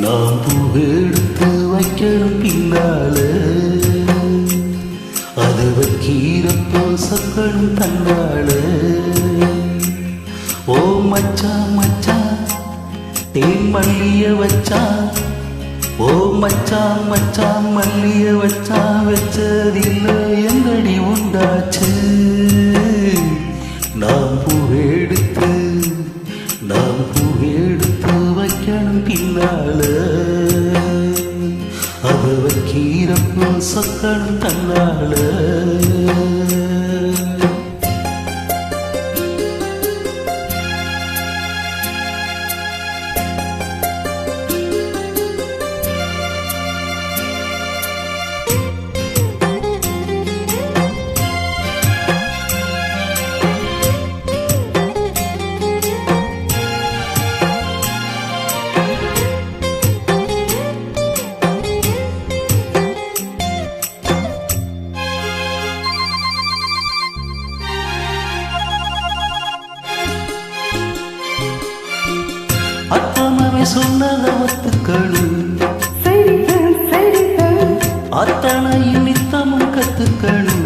நாம் பூவெடுத்து வைக்கணும் பின்னால அது வைக்கிறப்போ சக்கணும் தன்னால. ஓ மச்சான் மச்சான் தேன் மல்லிய வச்சா, ஓ மச்சான் மச்சான் மல்லிய வச்சா, வச்சதில்லை எங்கடி உண்டாச்சு. நாம் பூவெடுத்து வைக்கணும் பின்னால அது வைக்கிறப்போ சக்கணும் தன்னால. அத்தமவே சொன்னத ஒத்துக்கணும், அத்தனையும் நித்தமும் கத்துக்கணும்.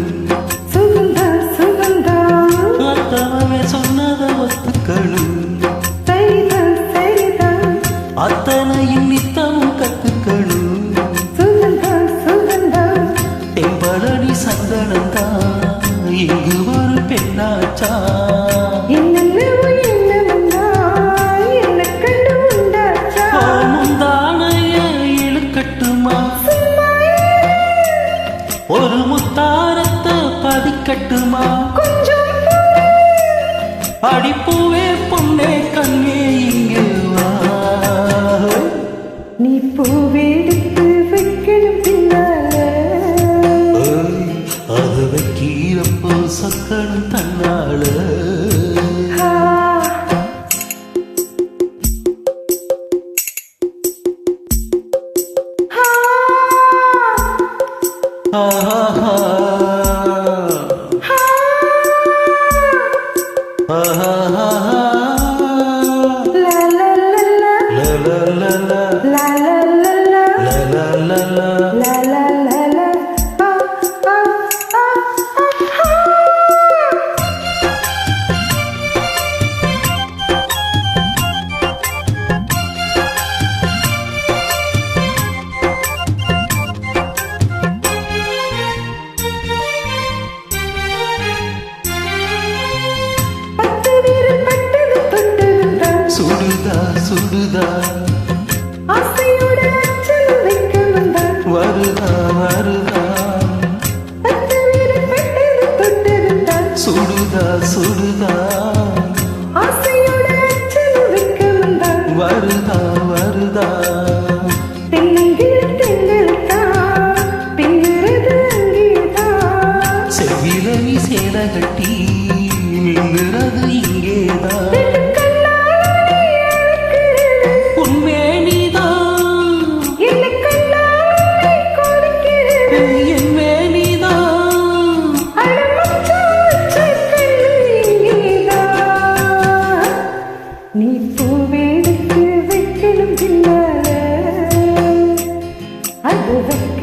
அத்தமவே சொன்னத ஒத்துக்கணும், அத்தனையும் நித்தமும் கத்துக்கணும். தெம்பளடி சந்தனந்தா இங்கு ஒரு பெண்ணாச்சா. ஒரு முத்தாரத்தை பதிக்கட்டுமா, அடிப்பூவே பொண்ணே கண்ணே இங்கே வா. நீ பூவெடுத்து வைக்கணும் பின்னால அது வைக்கிறப்போ சக்கணும் தன்னால. சுடுதா சுடுதா ஆசையோட அச்சல் வைக்க வந்தான், வருதா வருதா சுடுதா சுடுதா ஆசையோட அச்சல் வைக்க வந்தான், வருதா வருதா. தென்னங்கில் தென்னெழுத்தான் பின்னுறது அங்கேதான், செவ்விலை சேல கட்டி நின்னுறது இங்கேதான். நீ பூவெடுத்து வைக்கணும் பின்னால அது வைக்க